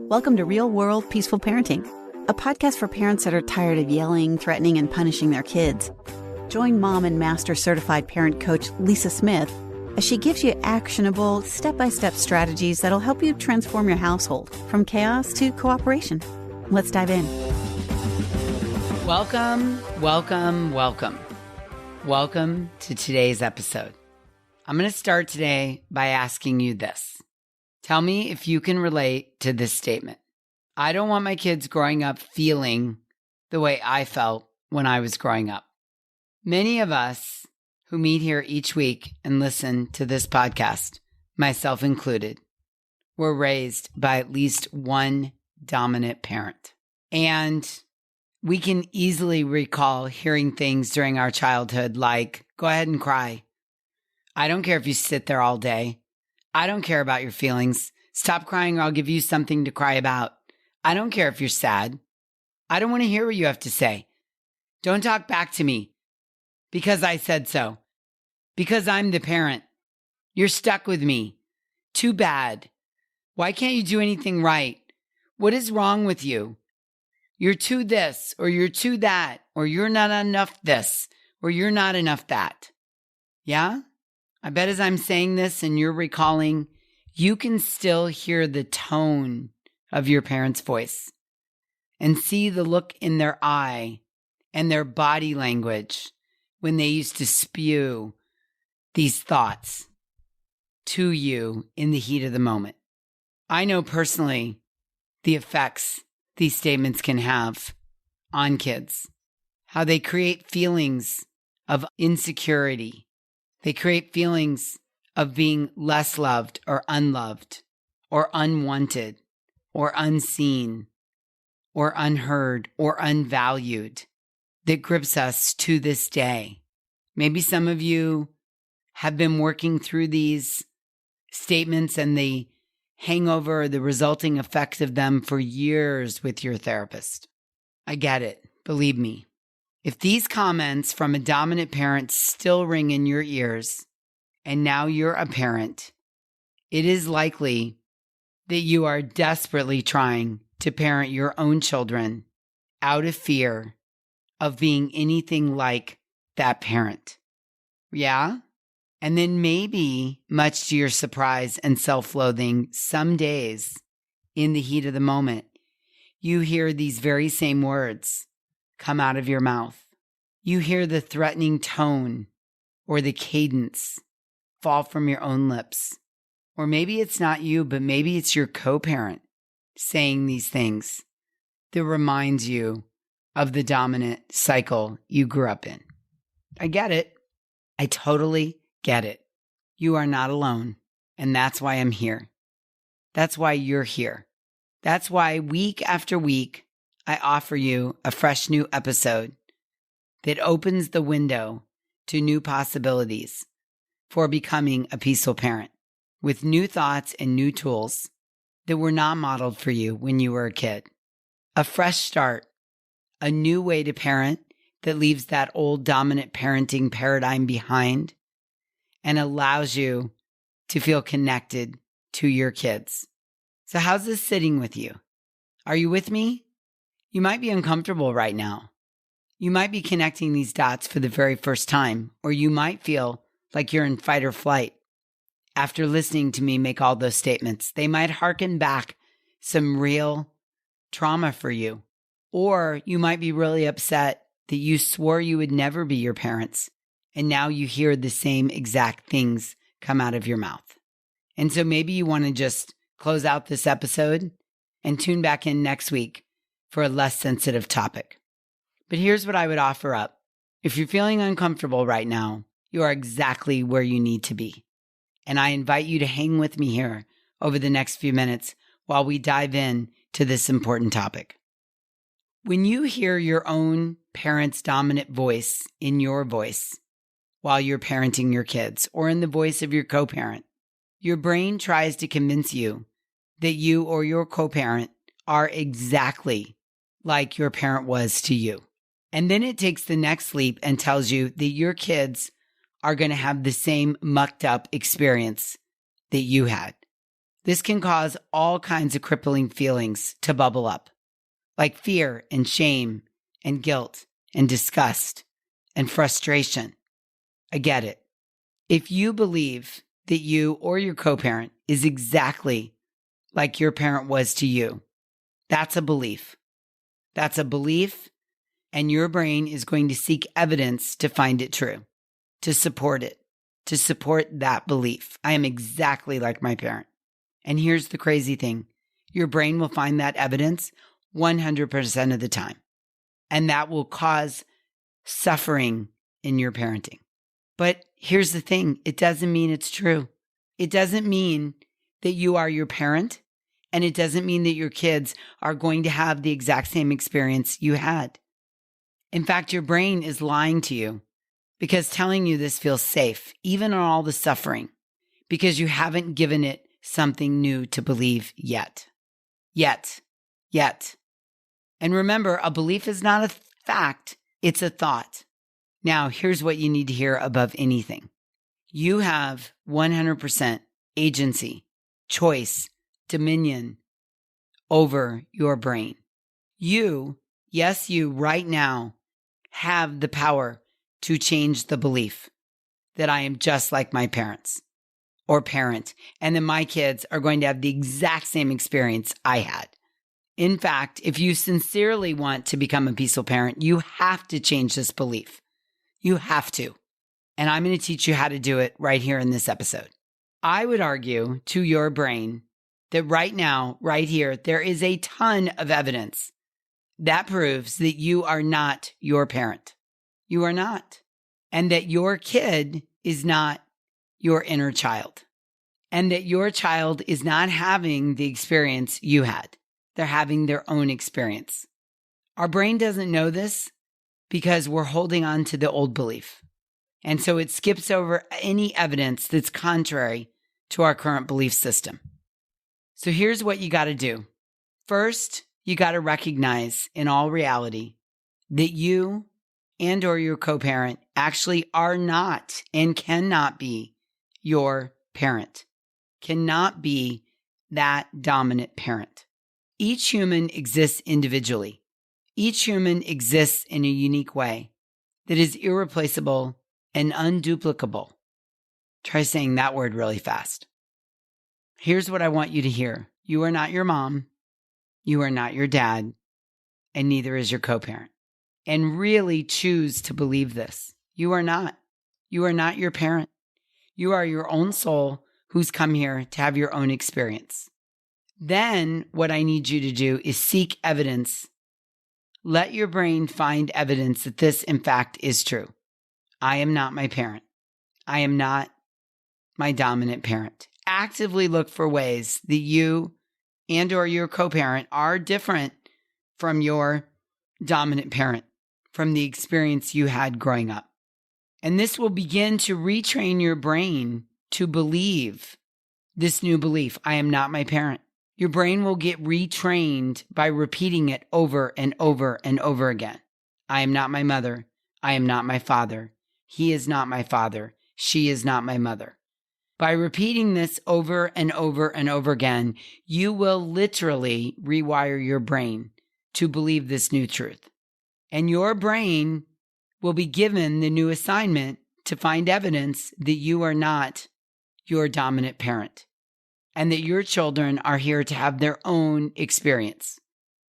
Welcome to Real World Peaceful Parenting, a podcast for parents that are tired of yelling, threatening, and punishing their kids. Join mom and master certified parent coach Lisa Smith as she gives you actionable, step-by-step strategies that'll help you transform your household from chaos to cooperation. Let's dive in. Welcome to today's episode. I'm going to start today by asking you this. Tell me if you can relate to this statement. I don't want my kids growing up feeling the way I felt when I was growing up. Many of us who meet here each week and listen to this podcast, myself included, were raised by at least one dominant parent. And we can easily recall hearing things during our childhood like, go ahead and cry. I don't care if you sit there all day. I don't care about your feelings. Stop crying or I'll give you something to cry about. I don't care if you're sad. I don't want to hear what you have to say. Don't talk back to me because I said so. Because I'm the parent. You're stuck with me. Too bad. Why can't you do anything right? What is wrong with you? You're too this or you're too that or you're not enough this or you're not enough that. Yeah? I bet as I'm saying this and you're recalling, you can still hear the tone of your parents' voice and see the look in their eye and their body language when they used to spew these thoughts to you in the heat of the moment. I know personally the effects these statements can have on kids, how they create feelings of insecurity. They create feelings of being less loved or unloved or unwanted or unseen or unheard or unvalued that grips us to this day. Maybe some of you have been working through these statements and the hangover, the resulting effect of them for years with your therapist. I get it. Believe me. If these comments from a dominant parent still ring in your ears, and now you're a parent, it is likely that you are desperately trying to parent your own children out of fear of being anything like that parent. Yeah? And then maybe, much to your surprise and self-loathing, some days in the heat of the moment, you hear these very same words come out of your mouth. You hear the threatening tone or the cadence fall from your own lips. Or maybe it's not you, but maybe it's your co-parent saying these things that reminds you of the dominant cycle you grew up in. I get it. I totally get it. You are not alone. And that's why I'm here. That's why you're here. That's why week after week, I offer you a fresh new episode that opens the window to new possibilities for becoming a peaceful parent with new thoughts and new tools that were not modeled for you when you were a kid. A fresh start, a new way to parent that leaves that old dominant parenting paradigm behind and allows you to feel connected to your kids. So how's this sitting with you? Are you with me? You might be uncomfortable right now. You might be connecting these dots for the very first time, or you might feel like you're in fight or flight after listening to me make all those statements. They might harken back some real trauma for you, or you might be really upset that you swore you would never be your parents, and now you hear the same exact things come out of your mouth. And so maybe you want to just close out this episode and tune back in next week for a less sensitive topic. But here's what I would offer up. If you're feeling uncomfortable right now, you are exactly where you need to be. And I invite you to hang with me here over the next few minutes while we dive in to this important topic. When you hear your own parent's dominant voice in your voice while you're parenting your kids or in the voice of your co-parent, your brain tries to convince you that you or your co-parent are exactly like your parent was to you. And then it takes the next leap and tells you that your kids are going to have the same mucked up experience that you had. This can cause all kinds of crippling feelings to bubble up, like fear and shame and guilt and disgust and frustration. I get it. If you believe that you or your co-parent is exactly like your parent was to you, that's a belief. That's a belief, and your brain is going to seek evidence to find it true, to support it, to support that belief. I am exactly like my parent. And here's the crazy thing. Your brain will find that evidence 100% of the time. And that will cause suffering in your parenting. But here's the thing. It doesn't mean it's true. It doesn't mean that you are your parent. And it doesn't mean that your kids are going to have the exact same experience you had. In fact, your brain is lying to you because telling you this feels safe, even on all the suffering, because you haven't given it something new to believe yet. And remember, a belief is not a fact, it's a thought. Now, here's what you need to hear above anything. You have 100% agency, choice, dominion over your brain. You, yes, you right now have the power to change the belief that I am just like my parents or parent, and that my kids are going to have the exact same experience I had. In fact, if you sincerely want to become a peaceful parent, you have to change this belief. You have to. And I'm going to teach you how to do it right here in this episode. I would argue to your brain that right now, right here, there is a ton of evidence that proves that you are not your parent. You are not. And that your kid is not your inner child. And that your child is not having the experience you had. They're having their own experience. Our brain doesn't know this because we're holding on to the old belief. And so it skips over any evidence that's contrary to our current belief system. So here's what you got to do. First, you got to recognize in all reality that you and or your co-parent actually are not and cannot be your parent, cannot be that dominant parent. Each human exists individually. Each human exists in a unique way that is irreplaceable and unduplicable. Try saying that word really fast. Here's what I want you to hear. You are not your mom. You are not your dad. And neither is your co-parent. And really choose to believe this. You are not. You are not your parent. You are your own soul who's come here to have your own experience. Then what I need you to do is seek evidence. Let your brain find evidence that this, in fact, is true. I am not my parent. I am not my dominant parent. Actively look for ways that you and or your co-parent are different from your dominant parent, from the experience you had growing up. And this will begin to retrain your brain to believe this new belief. I am not my parent. Your brain will get retrained by repeating it over and over and over again. I am not my mother. I am not my father. He is not my father. She is not my mother. By repeating this over and over and over again, you will literally rewire your brain to believe this new truth. And your brain will be given the new assignment to find evidence that you are not your dominant parent and that your children are here to have their own experience.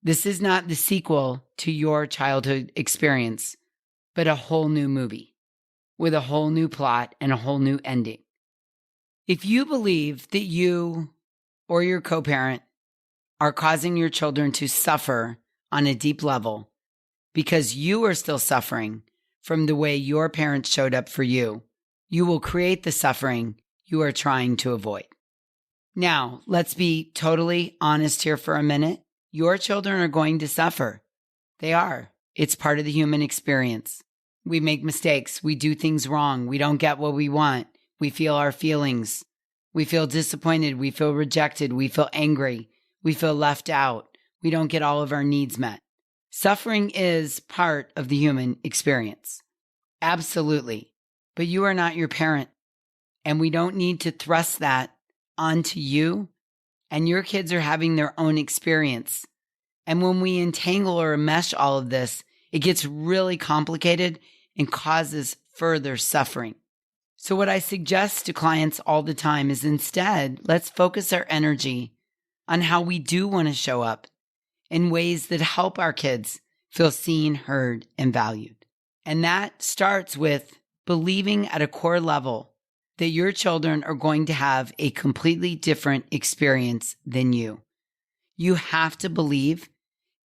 This is not the sequel to your childhood experience, but a whole new movie with a whole new plot and a whole new ending. If you believe that you or your co-parent are causing your children to suffer on a deep level because you are still suffering from the way your parents showed up for you, you will create the suffering you are trying to avoid. Now, let's be totally honest here for a minute. Your children are going to suffer. They are. It's part of the human experience. We make mistakes. We do things wrong. We don't get what we want. We feel our feelings. We feel disappointed. We feel rejected. We feel angry. We feel left out. We don't get all of our needs met. Suffering is part of the human experience. Absolutely. But you are not your parent. And we don't need to thrust that onto you and your kids are having their own experience. And when we entangle or mesh all of this, it gets really complicated and causes further suffering. So what I suggest to clients all the time is instead, let's focus our energy on how we do want to show up in ways that help our kids feel seen, heard, and valued. And that starts with believing at a core level that your children are going to have a completely different experience than you. You have to believe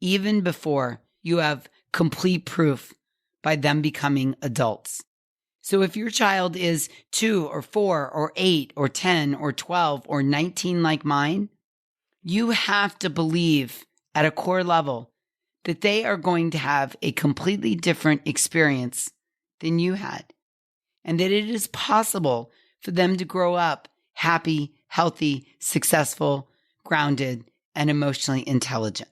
even before you have complete proof by them becoming adults. So if your child is 2 or 4 or 8 or 10 or 12 or 19 like mine, you have to believe at a core level that they are going to have a completely different experience than you had, and that it is possible for them to grow up happy, healthy, successful, grounded, and emotionally intelligent.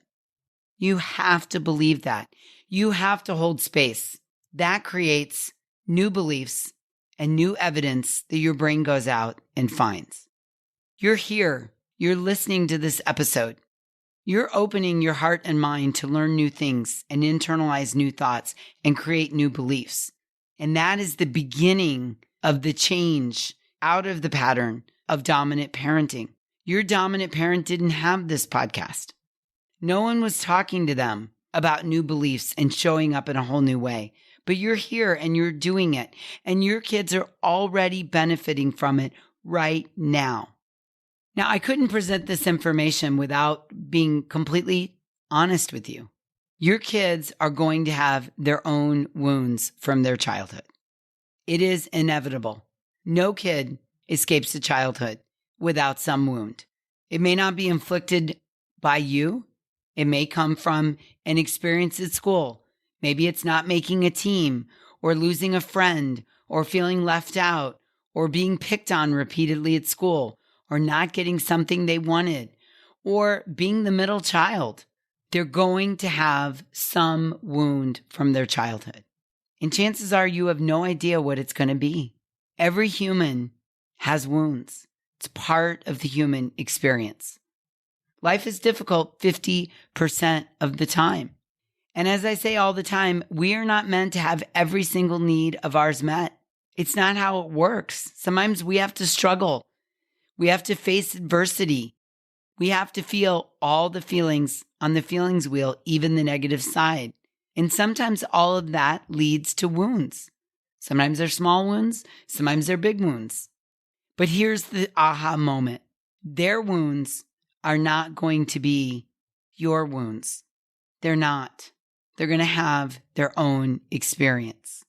You have to believe that. You have to hold space. That creates new beliefs and new evidence that your brain goes out and finds. You're here. You're listening to this episode. You're opening your heart and mind to learn new things and internalize new thoughts and create new beliefs. And that is the beginning of the change out of the pattern of dominant parenting. Your dominant parent didn't have this podcast. No one was talking to them about new beliefs and showing up in a whole new way. But you're here and you're doing it. And your kids are already benefiting from it right now. Now, I couldn't present this information without being completely honest with you. Your kids are going to have their own wounds from their childhood. It is inevitable. No kid escapes to childhood without some wound. It may not be inflicted by you. It may come from an experience at school. Maybe it's not making a team or losing a friend or feeling left out or being picked on repeatedly at school or not getting something they wanted or being the middle child. They're going to have some wound from their childhood. And chances are you have no idea what it's going to be. Every human has wounds. It's part of the human experience. Life is difficult 50% of the time. And as I say all the time, we are not meant to have every single need of ours met. It's not how it works. Sometimes we have to struggle. We have to face adversity. We have to feel all the feelings on the feelings wheel, even the negative side. And sometimes all of that leads to wounds. Sometimes they're small wounds. Sometimes they're big wounds. But here's the aha moment. Their wounds are not going to be your wounds. They're not. They're going to have their own experience.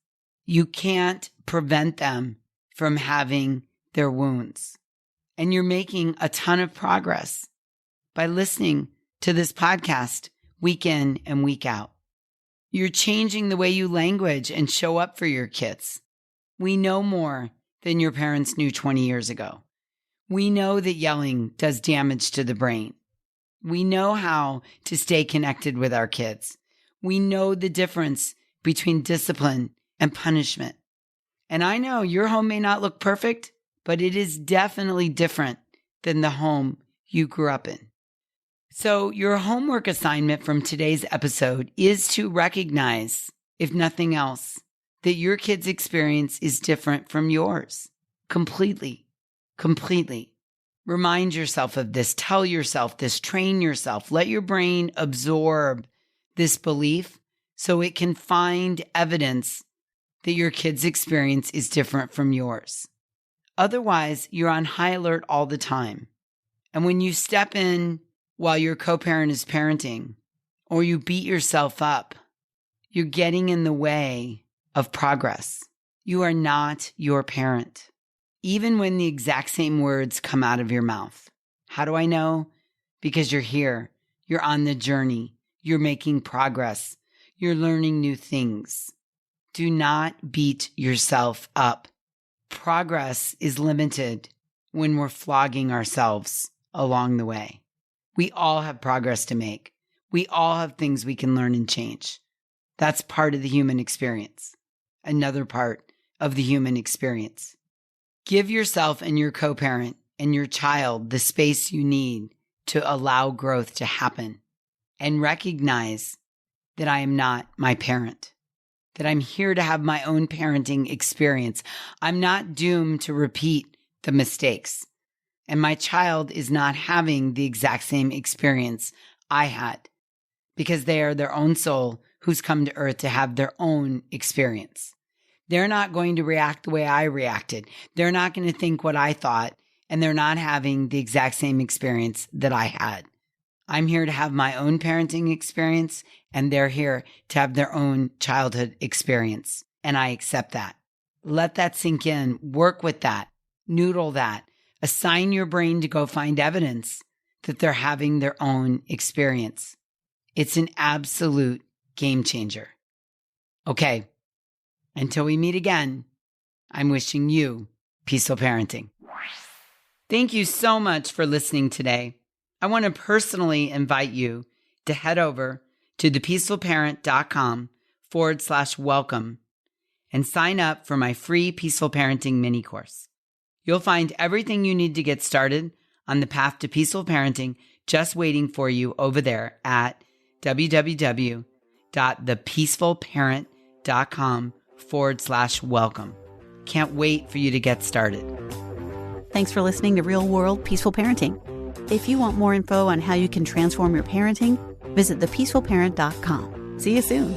You can't prevent them from having their wounds. And you're making a ton of progress by listening to this podcast week in and week out. You're changing the way you language and show up for your kids. We know more than your parents knew 20 years ago. We know that yelling does damage to the brain. We know how to stay connected with our kids. We know the difference between discipline and punishment. And I know your home may not look perfect, but it is definitely different than the home you grew up in. So your homework assignment from today's episode is to recognize, if nothing else, that your kid's experience is different from yours. Completely. Remind yourself of this. Tell yourself this. Train yourself. Let your brain absorb this belief so it can find evidence that your kid's experience is different from yours. Otherwise, you're on high alert all the time. And when you step in while your co-parent is parenting, or you beat yourself up, you're getting in the way of progress. You are not your parent, even when the exact same words come out of your mouth. How do I know? Because you're here. You're on the journey. You're making progress. You're learning new things. Do not beat yourself up. Progress is limited when we're flogging ourselves along the way. We all have progress to make. We all have things we can learn and change. That's part of the human experience. Another part of the human experience. Give yourself and your co-parent and your child the space you need to allow growth to happen and recognize that I am not my parent, that I'm here to have my own parenting experience. I'm not doomed to repeat the mistakes, and my child is not having the exact same experience I had, because they are their own soul who's come to earth to have their own experience. They're not going to react the way I reacted. They're not going to think what I thought, and they're not having the exact same experience that I had. I'm here to have my own parenting experience, and they're here to have their own childhood experience. And I accept that. Let that sink in. Work with that. Noodle that. Assign your brain to go find evidence that they're having their own experience. It's an absolute game changer. Okay. Until we meet again, I'm wishing you peaceful parenting. Thank you so much for listening today. I want to personally invite you to head over to thepeacefulparent.com/welcome and sign up for my free Peaceful Parenting mini course. You'll find everything you need to get started on the path to peaceful parenting just waiting for you over there at www.thepeacefulparent.com/welcome. Can't wait for you to get started. Thanks for listening to Real World Peaceful Parenting. If you want more info on how you can transform your parenting, visit thepeacefulparent.com. See you soon.